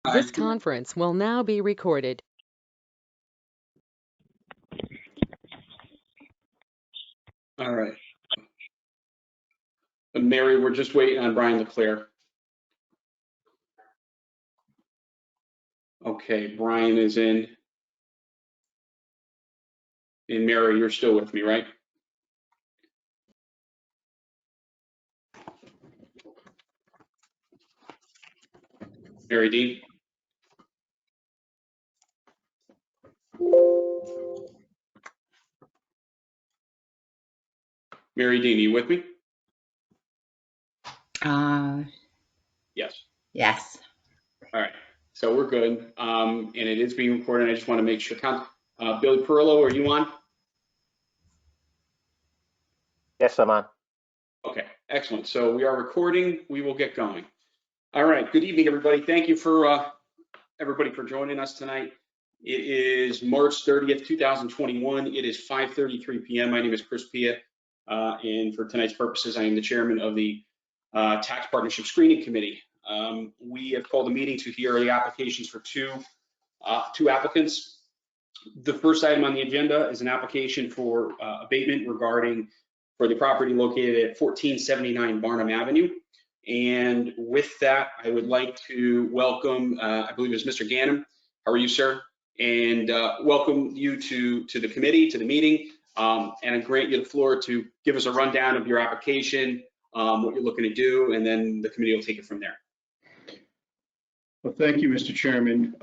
This conference will now be recorded. All right. Mary, we're just waiting on Brian Leclerc. Okay, Brian is in. And Mary, you're still with me, right? Mary Dean? Mary Dean, are you with me? Yes. Yes. All right. So we're good. And it is being recorded. I just want to make sure. Billy Perillo, are you on? Yes, I'm on. Okay, excellent. So we are recording. We will get going. All right. Good evening, everybody. Thank you for everybody for joining us tonight. It is March 30th, 2021. It is 5:33 p.m. My name is Chris Pia, and for tonight's purposes, I am the chairman of the Tax Partnership Screening Committee. We have called a meeting to hear the applications for two applicants. The first item on the agenda is an application for abatement for the property located at 1479 Barnum Avenue. And with that, I would like to welcome, I believe it's Mr. Ganem. How are you, sir? And welcome you to the committee, to the meeting, and I grant you the floor to give us a rundown of your application, what you're looking to do, and then the committee will take it from there. Well, thank you, Mr. Chairman.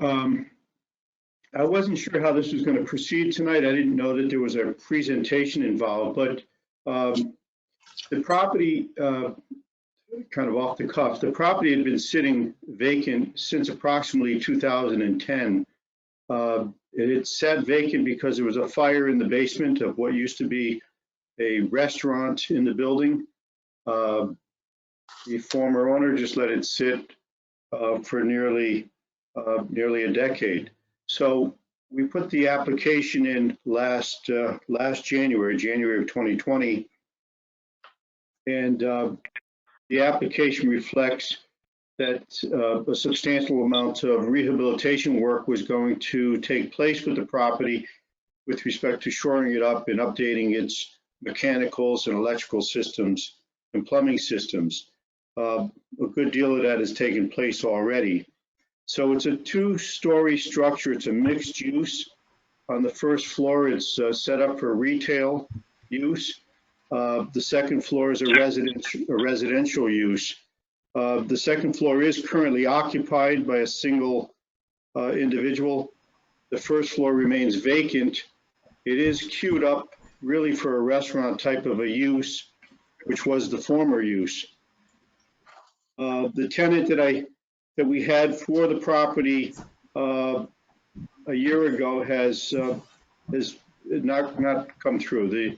I wasn't sure how this was going to proceed tonight. I didn't know that there was a presentation involved, but the property, kind of off the cuff, the property had been sitting vacant since approximately 2010. It had sat vacant because there was a fire in the basement of what used to be a restaurant in the building. The former owner just let it sit for nearly a decade. So we put the application in last January of 2020, and the application reflects that a substantial amount of rehabilitation work was going to take place with the property with respect to shoring it up and updating its mechanicals and electrical systems and plumbing systems. A good deal of that has taken place already. So it's a two-story structure. It's a mixed use. On the first floor, it's set up for retail use. The second floor is a residential use. The second floor is currently occupied by a single individual. The first floor remains vacant. It is queued up really for a restaurant type of a use, which was the former use. The tenant that we had for the property a year ago has not come through.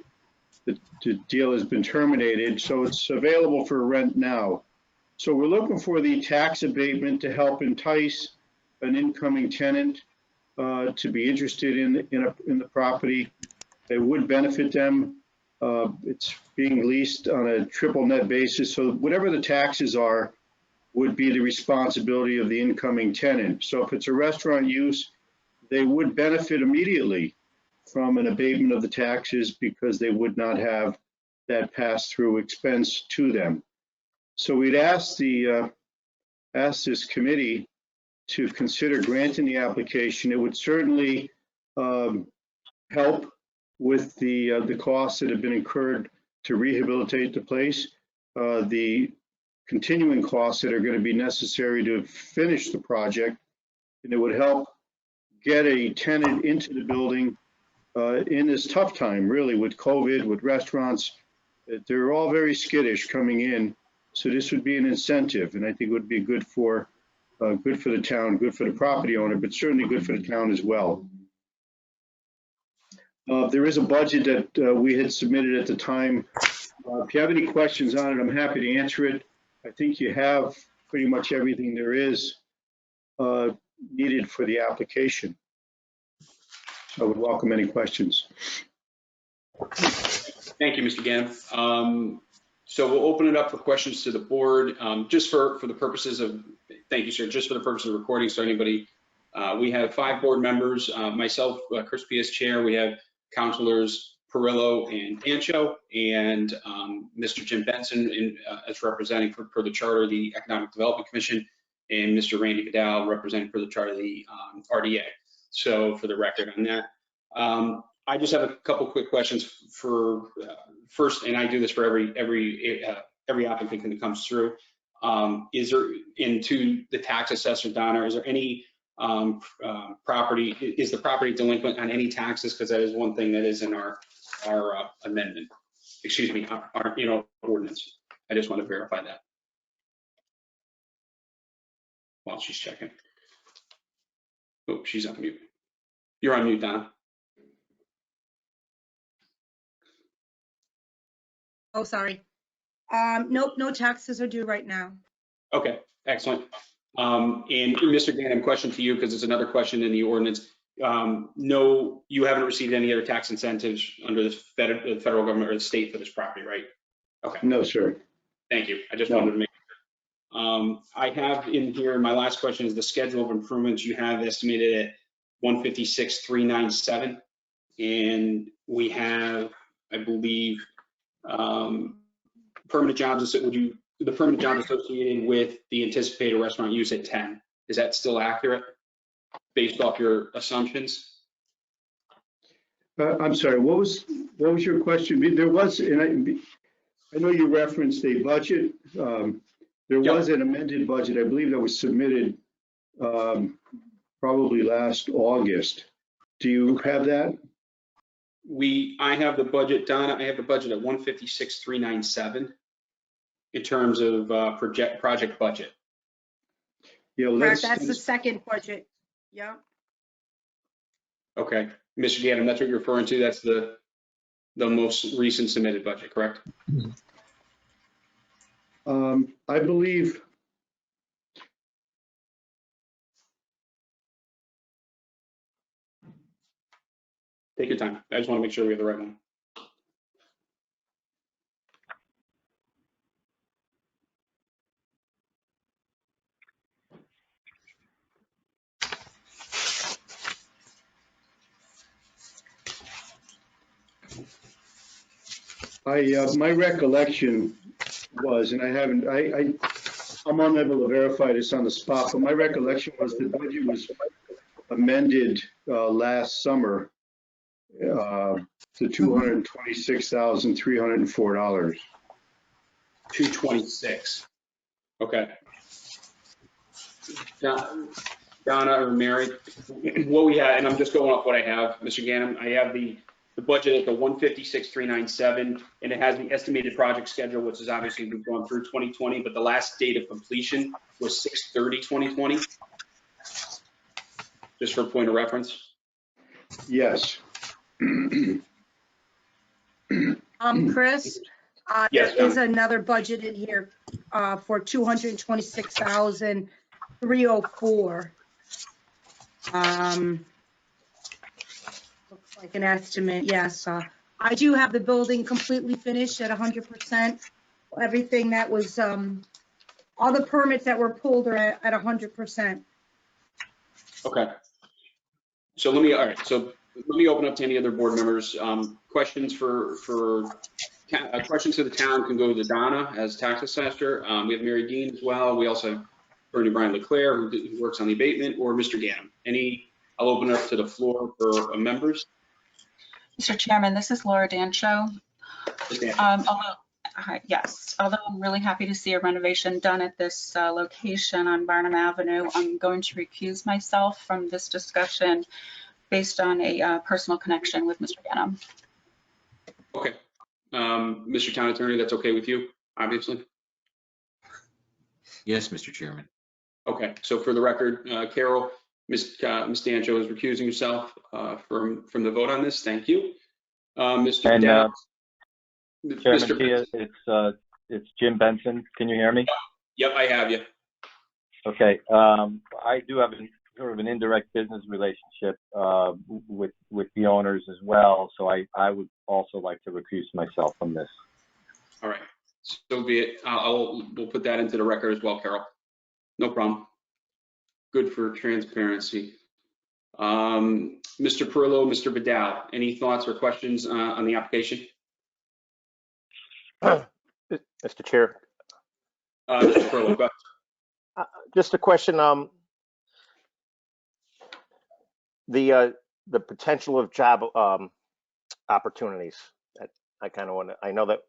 The deal has been terminated, so it's available for rent now. So we're looking for the tax abatement to help entice an incoming tenant to be interested in the property. It would benefit them. It's being leased on a triple net basis, so whatever the taxes are would be the responsibility of the incoming tenant. So if it's a restaurant use, they would benefit immediately from an abatement of the taxes because they would not have that pass-through expense to them. So we'd ask this committee to consider granting the application. It would certainly help with the costs that have been incurred to rehabilitate the place, the continuing costs that are going to be necessary to finish the project, and it would help get a tenant into the building in this tough time, really, with COVID, with restaurants. They're all very skittish coming in, so this would be an incentive, and I think it would be good for the town, good for the property owner, but certainly good for the town as well. There is a budget that we had submitted at the time. If you have any questions on it, I'm happy to answer it. I think you have pretty much everything there is needed for the application. So I would welcome any questions. Thank you, Mr. Ganem. So we'll open it up for questions to the board, just for the purposes of, thank you, sir, just for the purpose of recording. So anybody, we have 5 board members, myself, Crispy as chair. We have councilors Perillo and Ancho, and Mr. Jim Benson as representing for the charter, the Economic Development Commission, and Mr. Randy Vidal representing for the charter, the RDA. So for the record on that. I just have a couple quick questions for first, and I do this for every applicant that comes through. Is there, into the tax assessor, Donna, is there any property, is the property delinquent on any taxes? Because that is one thing that is in our amendment, excuse me, our ordinance. I just want to verify that while she's checking. Oh, she's on mute. You're on mute, Donna. Oh, sorry. Nope, no taxes are due right now. Okay, excellent. And Mr. Gannon, question to you, because it's another question in the ordinance. No, you haven't received any other tax incentives under the federal government or the state for this property, right? Okay. No, sir. Thank you. I just wanted to make sure. I have in here, my last question is the schedule of improvements you have estimated at 156,397. And we have, I believe, permanent jobs, the permanent jobs associated with the anticipated restaurant use at 10. Is that still accurate based off your assumptions? I'm sorry, what was your question? There was, and I know you referenced a budget. There was an amended budget, I believe, that was submitted probably last August. Do you have that? I have the budget, Donna, I have the budget at 156,397 in terms of project budget. Yeah, well, Correct, that's the second budget. Yeah. Okay, Mr. Gannon, that's what you're referring to. That's the most recent submitted budget, correct? I believe. Take your time. I just want to make sure we have the right one. My recollection was, and I'm unable to verify this on the spot, but my recollection was the budget was amended last summer to $226,304. 226. Okay. Donna or Mary, what we had, and I'm just going off what I have, Mr. Gannon, I have the budget at the 156,397, and it has the estimated project schedule, which is obviously we've gone through 2020, but the last date of completion was 6/30/2020. Just for a point of reference. Yes. Chris, Yes, there is another budget in here for 226,304. Looks like an estimate, yes. I do have the building completely finished at 100%. Everything that was, all the permits that were pulled are at 100%. Okay. So let me open up to any other board members. Questions questions to the town can go to Donna as tax assessor. We have Mary Dean as well. We also have Bernie Brian Leclerc, who works on the abatement, or Mr. Gannon. I'll open up to the floor for members. Mr. Chairman, this is Laura Dancho. Although I'm really happy to see a renovation done at this location on Barnum Avenue, I'm going to recuse myself from this discussion based on a personal connection with Mr. Gannon. Okay. Mr. Town Attorney, that's okay with you, obviously? Yes, Mr. Chairman. Okay, so for the record, Carol, Ms. Dancho is recusing herself from the vote on this. Thank you. Mr. And Dow. Chairman, it's Jim Benson. Can you hear me? Yep, I have you. Okay. I do have sort of an indirect business relationship with the owners as well, so I would also like to recuse myself from this. All right. So be it. We'll put that into the record as well, Carol. No problem. Good for transparency. Mr. Perillo, Mr. Vidal, any thoughts or questions on the application? Mr. Chair, Mr. Perillo, go ahead. just a question. The potential of job opportunities. I kind of want to. I know that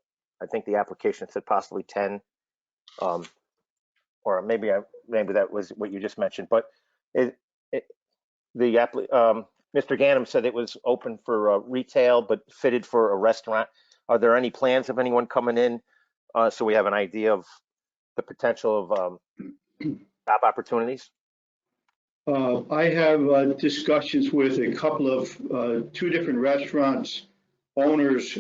I think the application said possibly 10, or maybe that was what you just mentioned. But Mr. Ganem said it was open for retail, but fitted for a restaurant. Are there any plans of anyone coming in, so we have an idea of the potential of job opportunities? I have discussions with a couple of 2 different restaurants owners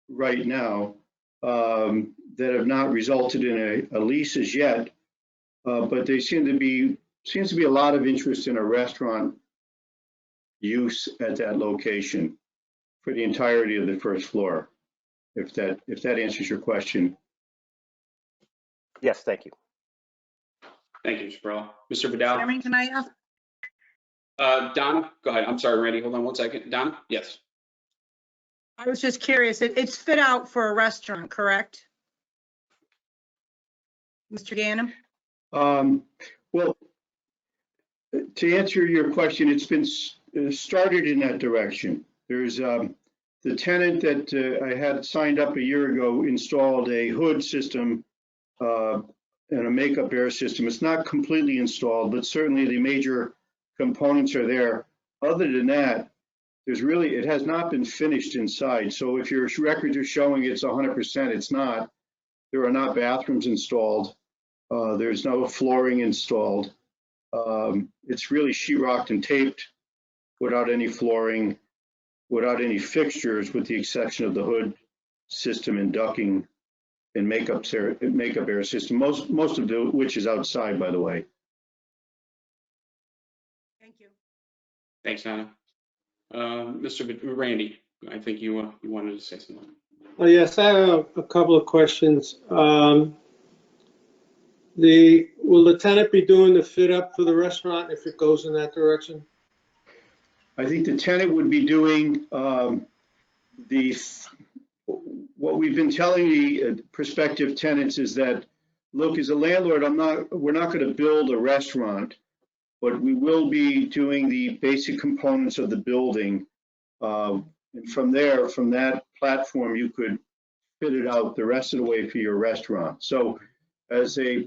right now that have not resulted in a lease as yet, but they seems to be a lot of interest in a restaurant use at that location for the entirety of the first floor. If that answers your question. Yes, thank you. Thank you, Mr. Perillo. Mr. Vidal? Chairman, can I ask? Donna, go ahead. I'm sorry, Randy. Hold on one second. Donna? Yes. I was just curious. It's fit out for a restaurant, correct? Mr. Ganem? Well, to answer your question, it's been started in that direction. There's the tenant that I had signed up a year ago installed a hood system and a makeup air system. It's not completely installed, but certainly the major components are there. Other than that, it has not been finished inside. So if your records are showing it's 100%, it's not. There are not bathrooms installed. There's no flooring installed. It's really sheetrocked and taped without any flooring, without any fixtures, with the exception of the hood system and ducting and makeup air system. Most of which is outside, by the way. Thank you. Thanks, Donna. Randy, I think you wanted to say something. Well, yes, I have a couple of questions. Will the tenant be doing the fit up for the restaurant if it goes in that direction? I think the tenant would be doing what we've been telling the prospective tenants is that, look, as a landlord, we're not going to build a restaurant, but we will be doing the basic components of the building. And from that platform, you could fit it out the rest of the way for your restaurant. So as a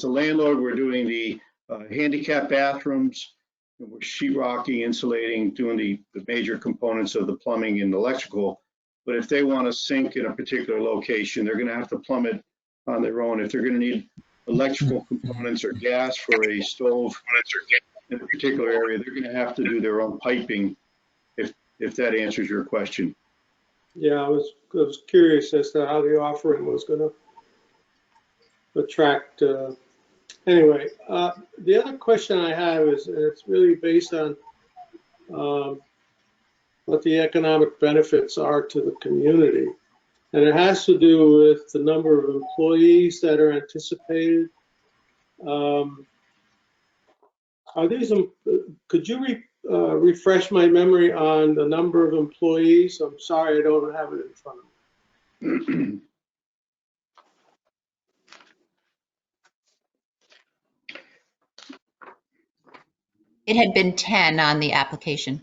landlord, we're doing the handicap bathrooms, and we're sheetrocking, insulating, doing the major components of the plumbing and electrical. But if they want a sink in a particular location, they're going to have to plumb it on their own. If they're going to need electrical components or gas for a stove in a particular area, they're going to have to do their own piping, if that answers your question. Yeah, I was curious as to how the offering was going to attract. Anyway, the other question I have is, and it's really based on what the economic benefits are to the community. And it has to do with the number of employees that are anticipated. Could you refresh my memory on the number of employees? I'm sorry, I don't have it in front of me. It had been 10 on the application.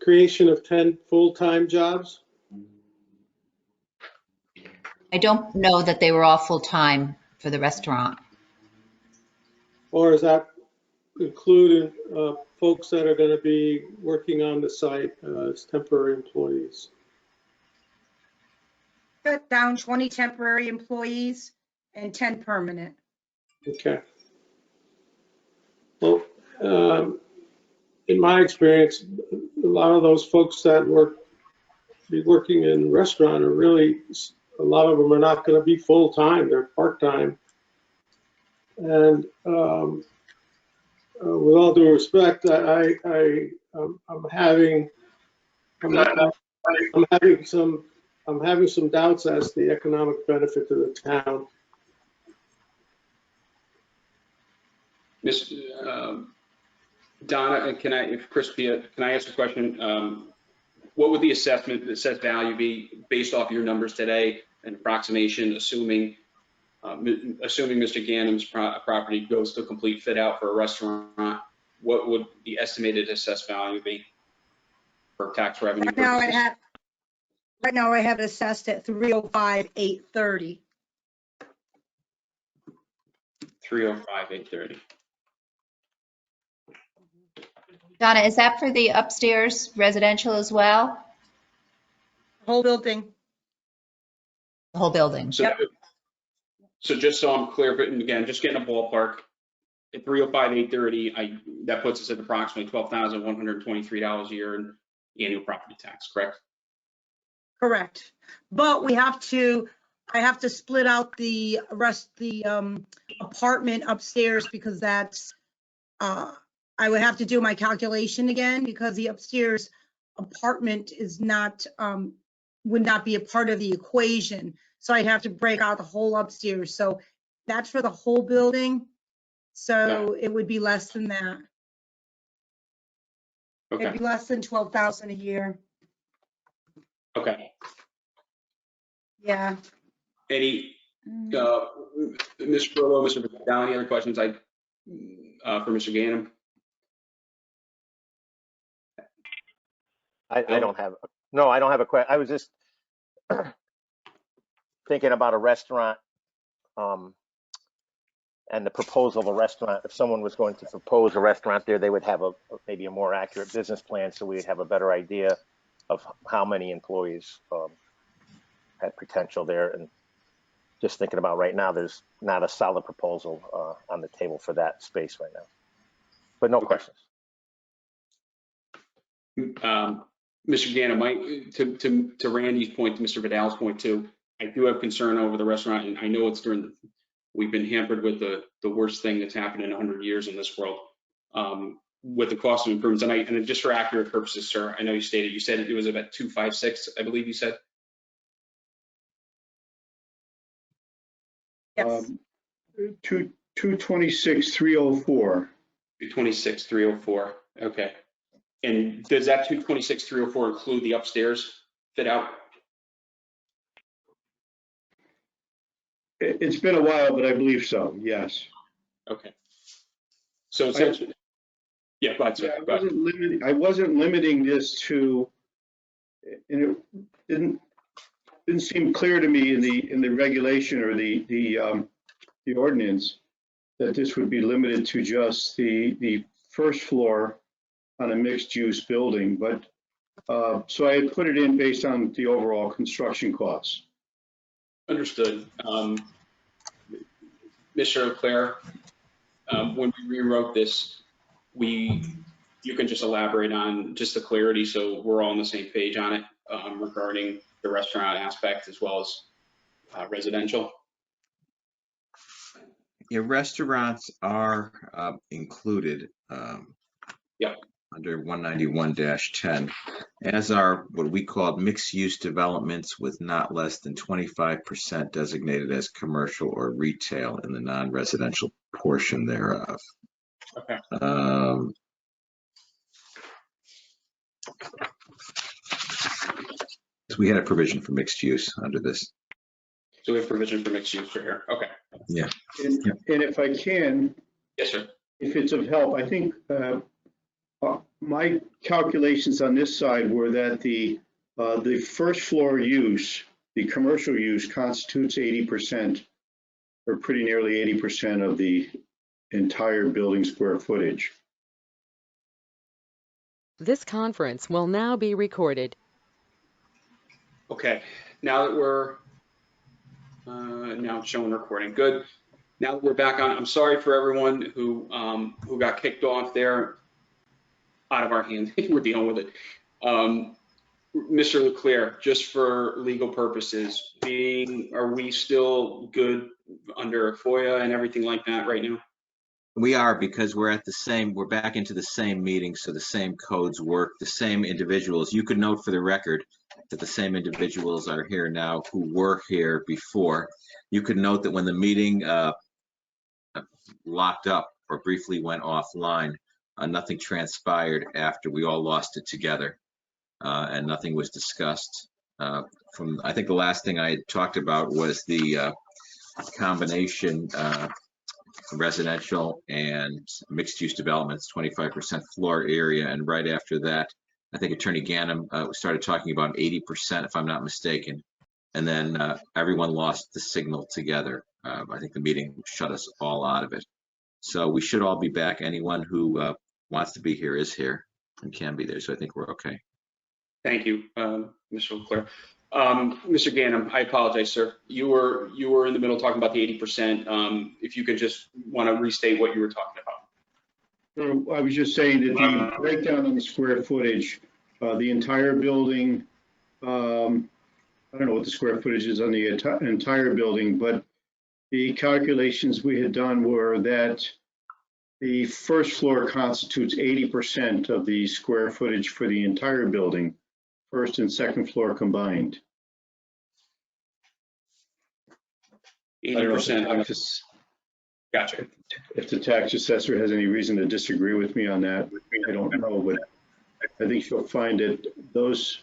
Creation of 10 full-time jobs? I don't know that they were all full-time for the restaurant. Or is that including folks that are going to be working on the site as temporary employees? Cut down 20 temporary employees and 10 permanent. Okay. Well, in my experience, a lot of those folks that be working in the restaurant are really, a lot of them are not going to be full-time, they're part-time. And with all due respect, I'm having some I'm having some doubts as to the economic benefit to the town. Miss Donna, if Chris Pia, can I ask a question? What would the assessed value be based off your numbers today, an approximation, assuming Mr. Ganem's property goes to complete fit out for a restaurant? What would the estimated assessed value be for tax revenue Right now purposes? I have it assessed at 305,830. 305,830. Donna, is that for the upstairs residential as well? Whole building. The whole building? So, so just so I'm clear, but again, just getting a ballpark, at 305,830, that puts us at approximately $12,123 a year in annual property tax, correct? Correct. But I have to split out the apartment upstairs because that's, I would have to do my calculation again because the upstairs apartment is not, would not be a part of the equation. So I'd have to break out the whole upstairs. So that's for the whole building. So it would be less than that. Okay. It'd be less than 12,000 a year. Okay. Yeah. Any, Ms. Furlow, Mr. Vidal, any other questions for Mr. Ganem? I don't have, no, I don't have a question. I was just thinking about a restaurant, and the proposal of a restaurant. If someone was going to propose a restaurant there, they would have maybe a more accurate business plan, so we'd have a better idea of how many employees had potential there. And just thinking about right now, there's not a solid proposal on the table for that space right now. But no questions. Mr. Ganem, to Randy's point, to Mr. Vidal's point too, I do have concern over the restaurant, and I know it's we've been hampered with the worst thing that's happened in 100 years in this world, with the cost of improvements. And just for accurate purposes, sir, I know you said it was about 256, I believe you said. Yes. 226,304. 226,304. Okay. And does that 226,304 include the upstairs fit out? It's been a while, but I believe so, yes. Okay. So essentially, yeah, go ahead, sir. I wasn't limiting this to, and it didn't seem clear to me in the regulation or the ordinance that this would be limited to just the first floor on a mixed use building, but so I had put it in based on the overall construction costs. Understood. Mr. Leclerc, when we rewrote this, you can just elaborate on just the clarity so we're all on the same page on it regarding the restaurant aspect as well as residential. Yeah, restaurants are included Yep. under 191-10, as are what we call mixed-use developments with not less than 25% designated as commercial or retail in the non-residential portion thereof. Okay. So we had a provision for mixed use under this. So we have provision for mixed use for here. Okay. Yeah. And if I can, Yes, sir. if it's of help, I think my calculations on this side were that the first floor use, the commercial use, constitutes 80%, or pretty nearly 80% of the entire building square footage. This conference will now be recorded. Okay. Now that we're now showing recording, good. Now that we're back on, I'm sorry for everyone who got kicked off there. Out of our hands, we're dealing with it. Mr. Leclerc, just for legal purposes, are we still good under FOIA and everything like that right now? We are, because we're back into the same meeting, so the same codes work, the same individuals. You could note for the record that the same individuals are here now who were here before. You could note that when the meeting locked up or briefly went offline, nothing transpired after we all lost it together, and nothing was discussed. I think the last thing I had talked about was the combination residential and mixed-use developments, 25% floor area, and right after that, I think Attorney Ganem started talking about 80%, if I'm not mistaken, and then everyone lost the signal together. I think the meeting shut us all out of it. So we should all be back. Anyone who wants to be here is here and can be there, so I think we're okay. Thank you, Mr. Leclerc. Mr. Ganem, I apologize, sir. You were in the middle talking about the 80%. If you could just want to restate what you were talking about. So I was just saying that the breakdown on the square footage, the entire building, I don't know what the square footage is on the entire building, but the calculations we had done were that the first floor constitutes 80% of the square footage for the entire building, first and second floor combined. 80%. Gotcha. If the tax assessor has any reason to disagree with me on that, I don't know, but I think she'll find that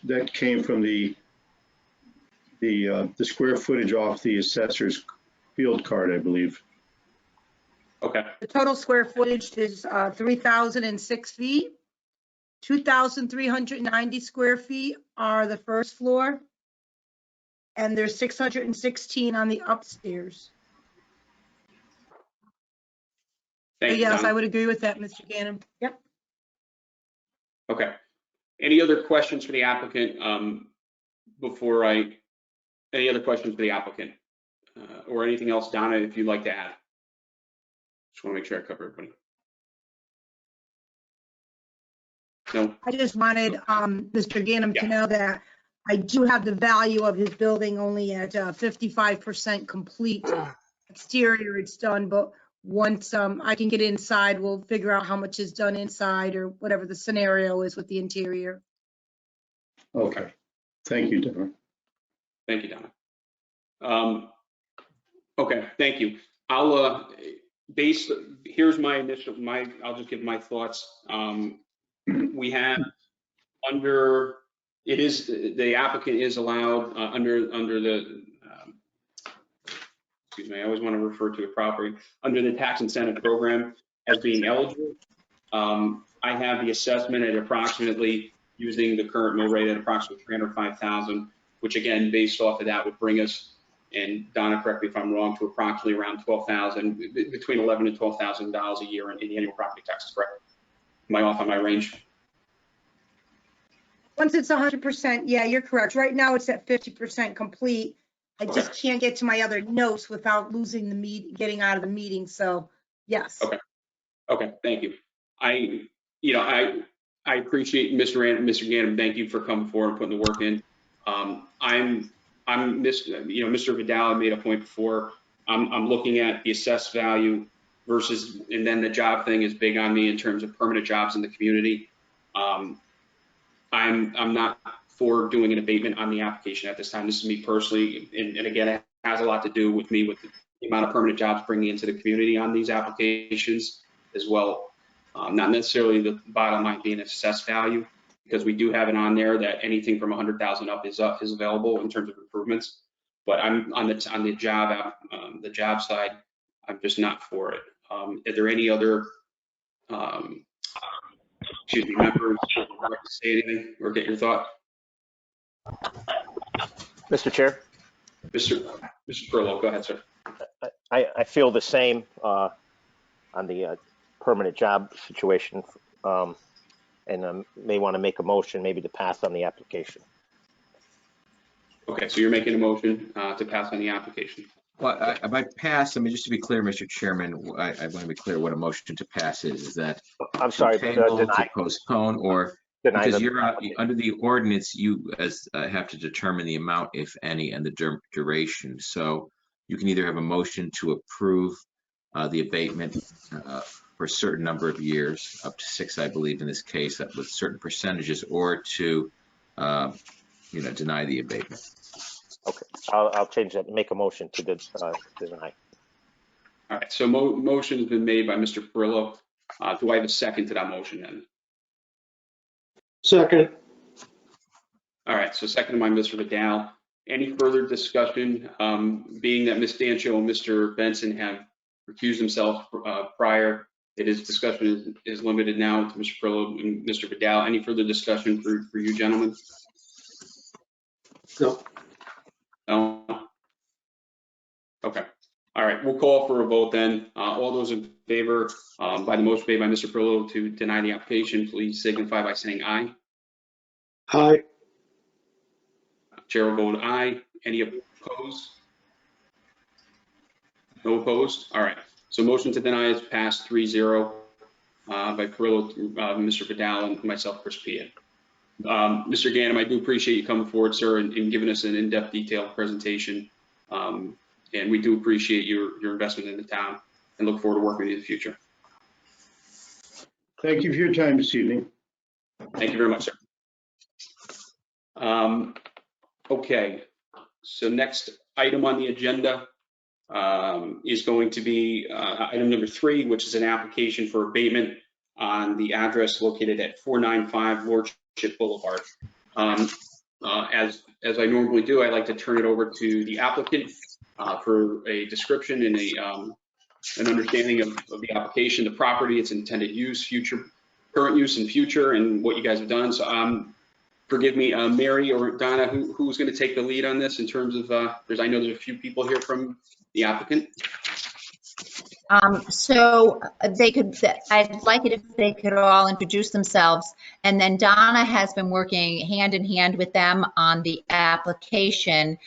that came from the square footage off the assessor's field card, I believe. Okay. The total square footage is 3,006 feet. 2,390 square feet are the first floor, and there's 616 on the upstairs. Thank you, Yes, Donna. I would agree with that, Mr. Ganem. Yep. Okay. Any other questions for the applicant any other questions for the applicant or anything else, Donna, if you'd like to add? Just want to make sure I cover everybody. No. I just wanted Mr. Ganem to know that I do have the value of his building only at 55% complete. Exterior, it's done, but once I can get inside, we'll figure out how much is done inside or whatever the scenario is with the interior. Okay. Thank you, Deborah. Thank you, Donna. Okay, thank you. I'll here's my initial, I'll just give my thoughts. We have the applicant is allowed under the, excuse me, I always want to refer to it properly, under the tax incentive program as being eligible. I have the assessment at approximately, using the current mill rate at approximately $305,000, which again, based off of that would bring us, and Donna, correct me if I'm wrong, to approximately around $12,000, between $11,000 and $12,000 a year in annual property taxes, correct? Am I off on my range? Once it's 100%, yeah, you're correct. Right now it's at 50% complete. I just can't get to my other notes without losing the getting out of the meeting. So yes. Okay, thank you. I appreciate Mr. Ganem. Thank you for coming forward and putting the work in. Mr. Vidal made a point before. I'm looking at the assessed value versus, and then the job thing is big on me in terms of permanent jobs in the community. I'm not for doing an abatement on the application at this time. This is me personally, and again, it has a lot to do with me with the amount of permanent jobs bringing into the community on these applications as well. Not necessarily the bottom line being assessed value, because we do have it on there that anything from 100,000 up is available in terms of improvements. But I'm on the job side, I'm just not for it. Are there any other members who would like to say anything or get your thought? Mr. Chair? Mr. Perlow, go ahead, sir. I feel the same on the permanent job situation, and may want to make a motion maybe to pass on the application. Okay, so you're making a motion to pass on the application. Well, by pass, I mean, just to be clear, Mr. Chairman, I want to be clear what a motion to pass is. Is that I'm sorry, table, deny, to postpone, or deny because the, you're under the ordinance, you have to determine the amount, if any, and the duration. So you can either have a motion to approve the abatement for a certain number of years, up to 6, I believe, in this case, with certain percentages, or to deny the abatement. Okay, I'll change that, make a motion to deny. All right, so motion has been made by Mr. Perillo. Do I have a second to that motion then? Second. All right, so second by Mr. Vidal. Any further discussion? Being that Ms. Dancho and Mr. Benson have recused themselves prior, discussion is limited now to Mr. Perillo and Mr. Vidal. Any further discussion for you gentlemen? No. No? Okay. All right, we'll call for a vote then. All those in favor, by the motion made by Mr. Perillo to deny the application, please signify by saying aye. Aye. Chair will vote aye. Any opposed? No opposed? All right. So motion to deny is passed 3-0 by Perillo, Mr. Vidal, and myself, Chris Pia. Mr. Ganem, I do appreciate you coming forward, sir, and giving us an in-depth, detailed presentation. And we do appreciate your investment in the town and look forward to working with you in the future. Thank you for your time this evening. Thank you very much, sir. Okay, so next item on the agenda is going to be item number 3, which is an application for abatement on the address located at 495 Lordship Boulevard. As I normally do, I like to turn it over to the applicant for a description and an understanding of the application, the property, its intended use, current use and future, and what you guys have done. So forgive me, Mary or Donna, who's going to take the lead on this in terms of, I know there's a few people here from the applicant. So I'd like it if they could all introduce themselves. And then Donna has been working hand in hand with them on the application.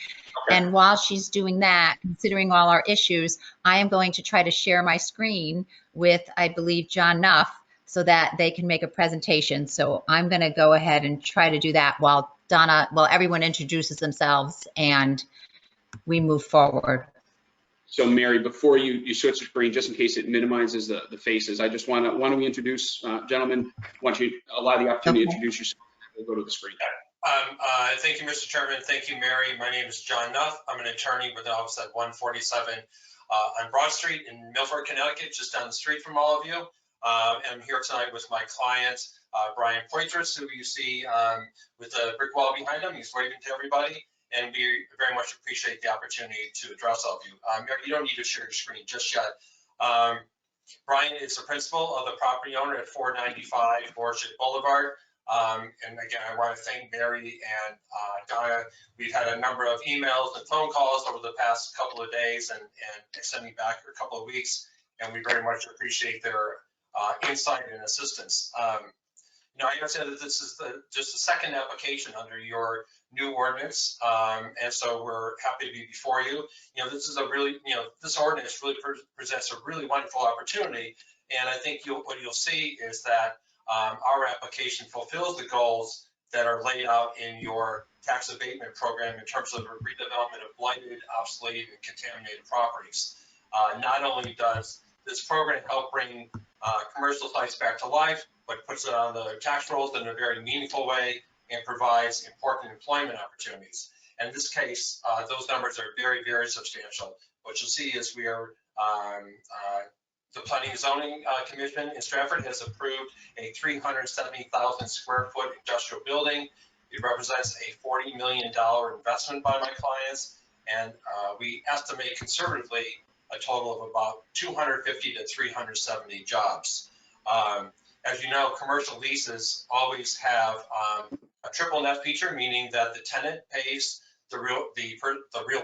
Okay. And while she's doing that, considering all our issues, I am going to try to share my screen with, I believe, John Nuff, so that they can make a presentation. So I'm going to go ahead and try to do that while everyone introduces themselves and we move forward. So Mary, before you switch the screen, just in case it minimizes the faces, I just why don't we introduce, gentlemen, why don't you allow the opportunity to introduce yourself, we'll go to the screen. Thank you, Mr. Chairman. Thank you, Mary. My name is John Nuff. I'm an attorney with an office at 147 on Broad Street in Milford, Connecticut, just down the street from all of you. I'm here tonight with my client, Brian Poitras, who you see with the brick wall behind him. He's waving to everybody. And we very much appreciate the opportunity to address all of you. Mary, you don't need to share your screen just yet. Brian is the principal of the property owner at 495 Lordship Boulevard. And again, I want to thank Mary and Donna. We've had a number of emails and phone calls over the past couple of days and extending back for a couple of weeks. And we very much appreciate their insight and assistance. I understand that this is just the second application under your new ordinance, and so we're happy to be before you. This is a really, this ordinance really presents a really wonderful opportunity, and I think what you'll see is that our application fulfills the goals that are laid out in your tax abatement program in terms of a redevelopment of blighted, obsolete, and contaminated properties. Not only does this program help bring commercial sites back to life, but puts it on the tax rolls in a very meaningful way and provides important employment opportunities. And in this case, those numbers are very, very substantial. What you'll see is we are, the Planning and Zoning Commission in Stratford has approved a 370,000 square foot industrial building. It represents a $40 million investment by my clients. And we estimate conservatively a total of about 250 to 370 jobs. As you know, commercial leases always have a triple net feature, meaning that the tenant pays the real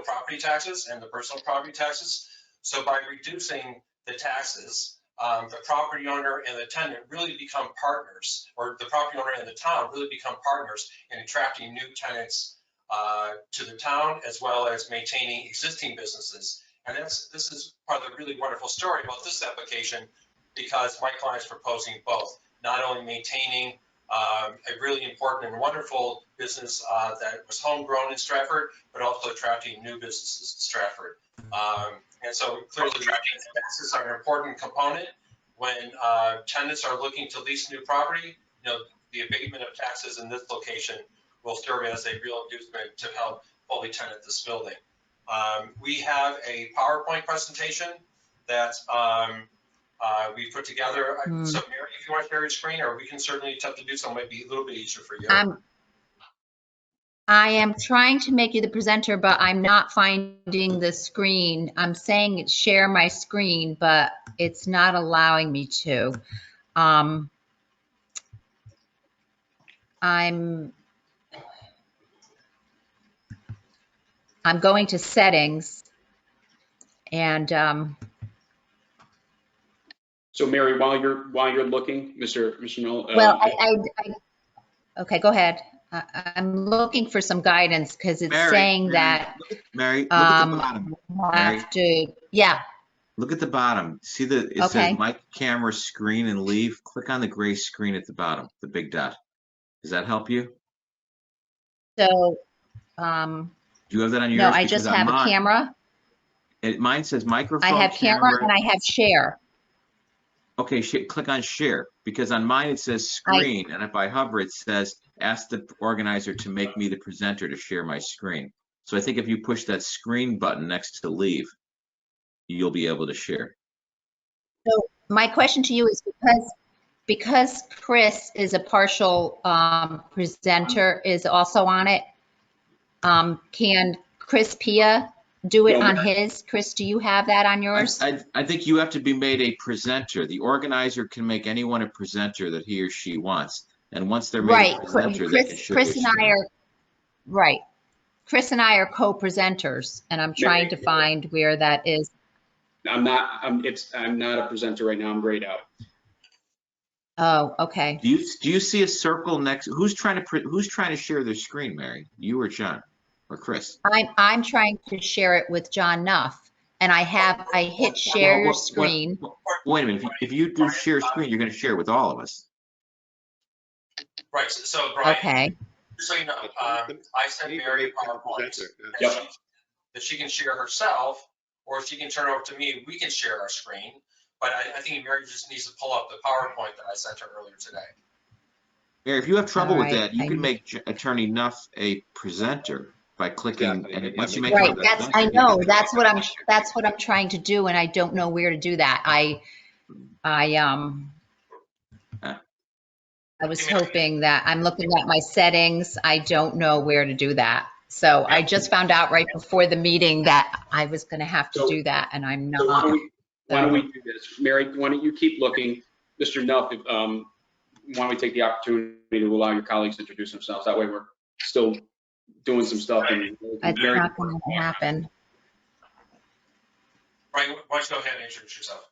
property taxes and the personal property taxes. So by reducing the taxes, the property owner and the tenant really become partners, or the property owner and the town really become partners in attracting new tenants to the town, as well as maintaining existing businesses. And this is part of the really wonderful story about this application, because my client's proposing both, not only maintaining a really important and wonderful business that was homegrown in Stratford, but also attracting new businesses in Stratford. And so clearly taxes are an important component when tenants are looking to lease new property. You know, the abatement of taxes in this location will serve as a real inducement to help fully tenant this building. We have a PowerPoint presentation that we put together. So Mary, if you want to share your screen, or we can certainly attempt to do so, it might be a little bit easier for you. I am trying to make you the presenter, but I'm not finding the screen. I'm saying share my screen, but it's not allowing me to. I'm going to settings and So Mary, while you're looking, Mr. Null. well, okay, go ahead. I'm looking for some guidance because it's saying that Mary, look at the bottom. I have to, yeah. Look at the bottom. See it says mic, camera, screen, and leave. Click on the gray screen at the bottom, the big dot. Does that help you? So, do you have that on yours? no, I just have a camera. Mine says microphone. I have camera and I have share. Okay, click on share, because on mine it says screen, and if I hover, it says ask the organizer to make me the presenter to share my screen. So I think if you push that screen button next to leave, you'll be able to share. So my question to you is because Chris is a partial presenter, is also on it, can Chris Pia do it on his? Chris, do you have that on yours? I think you have to be made a presenter. The organizer can make anyone a presenter that he or she wants. And once they're made a presenter, they can share Chris and I are, right. Chris and I are co-presenters, and I'm trying to find where that is. I'm not a presenter right now. I'm grayed out. Oh, okay. Do you see a circle next? Who's trying to share their screen, Mary? You or John or Chris? I'm trying to share it with John Nuff, and I hit share your screen. Wait a minute. If you do share screen, you're going to share it with all of us. Right. So Brian. Okay. Just so you know, I sent Mary a PowerPoint that she can share herself, or if she can turn it over to me, we can share our screen. But I think Mary just needs to pull up the PowerPoint that I sent her earlier today. Mary, if you have trouble with that, you can make Attorney Nuff a presenter by clicking, and once you make right, I know that's what I'm trying to do, and I don't know where to do that. I was hoping that I'm looking at my settings. I don't know where to do that. So I just found out right before the meeting that I was going to have to do that, and I'm not. So why don't we do this? Mary, why don't you keep looking? Mr. Nuff, why don't we take the opportunity to allow your colleagues to introduce themselves? That way we're still doing some stuff. And it's not going to happen. Brian, why don't you go ahead and introduce yourself?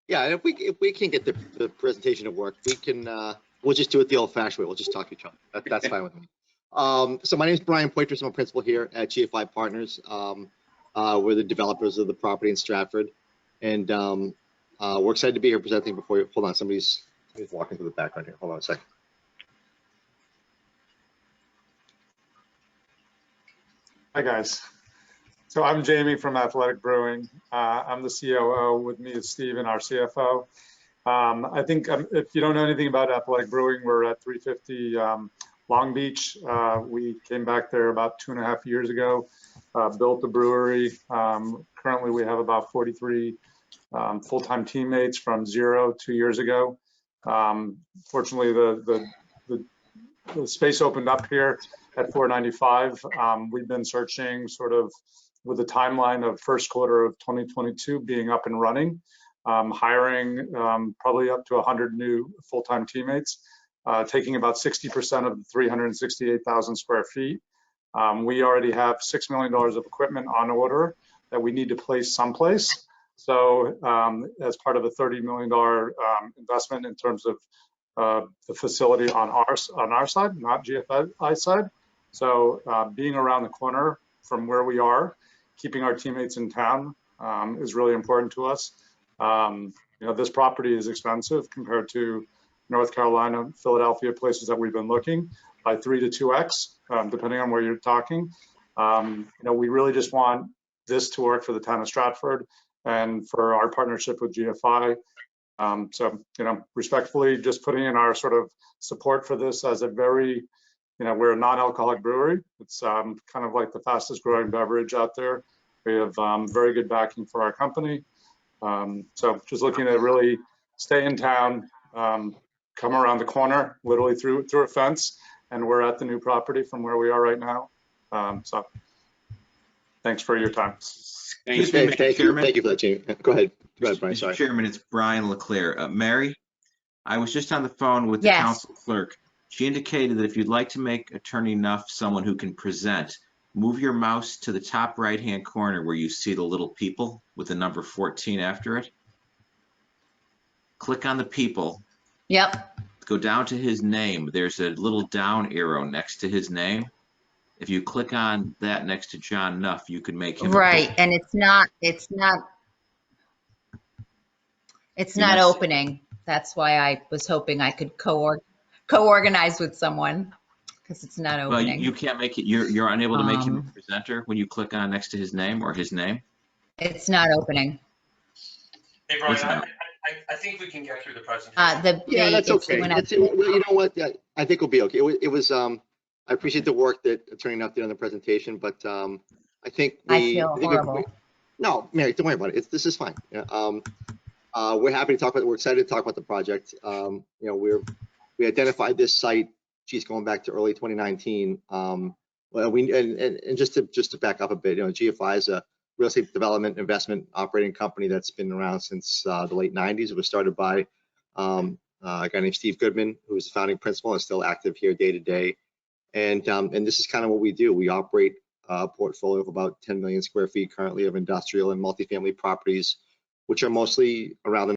Yeah, and if we can get the presentation to work, we can we'll just do it the old-fashioned way. We'll just talk to each other. That's fine with me. So my name is Brian Poitras. I'm a principal here at GFI Partners. We're the developers of the property in Stratford, and we're excited to be here presenting before you. Hold on, somebody's walking through the background here. Hold on a second. Hi guys. So I'm Jamie from Athletic Brewing. I'm the COO. With me is Steven, our CFO. I think if you don't know anything about Athletic Brewing, we're at 350 Long Beach. We came back there about 2.5 years ago, built the brewery. Currently we have about 43 full-time teammates from 0 2 years ago. Fortunately, the space opened up here at 495. We've been searching sort of with a timeline of first quarter of 2022 being up and running, hiring probably up to 100 new full-time teammates, taking about 60% of the 368,000 square feet. We already have $6 million of equipment on order that we need to place someplace. So as part of a $30 million investment in terms of the facility on our side, not GFI side. So being around the corner from where we are, keeping our teammates in town is really important to us. this property is expensive compared to North Carolina, Philadelphia, places that we've been looking by 3 to 2x, depending on where you're talking. We really just want this to work for the town of Stratford and for our partnership with GFI. So, respectfully, just putting in our sort of support for this as a very, we're a non-alcoholic brewery. It's kind of like the fastest growing beverage out there. We have very good backing for our company. So just looking to really stay in town, come around the corner, literally through a fence, and we're at the new property from where we are right now. So thanks for your time. Thanks, Thank Mr. you. Chairman. Thank you for that, Jamie. Go ahead, Brian. Mr. Sorry. Chairman, it's Brian Leclerc. Mary, I was just on the phone with the Yes. council clerk. She indicated that if you'd like to make Attorney Nuff someone who can present, move your mouse to the top right-hand corner where you see the little people with the number 14 after it. Click on the people. Yep. Go down to his name. There's a little down arrow next to his name. If you click on that next to John Nuff, you can make him Right. a And it's not opening. That's why I was hoping I could co-organize with someone, because it's not well, opening. you can't make it. You're unable to make him a presenter when you click on next to his name or his name. It's not opening. Hey, Brian, What's that? I think we can get through the presentation. Yeah, that's okay. You know what? Yeah, I think we'll be okay. It was. I appreciate the work that Attorney Nuff did on the presentation, but I think I feel horrible. No, Mary, don't worry about it. This is fine. Yeah, we're happy to talk about it. We're excited to talk about the project. We identified this site. Geez, going back to early 2019. Well, and just to back up a bit, GFI is a real estate development investment operating company that's been around since the late 90s. It was started by a guy named Steve Goodman, who's the founding principal and still active here day to day. And this is kind of what we do. We operate a portfolio of about 10 million square feet currently of industrial and multifamily properties, which are mostly around the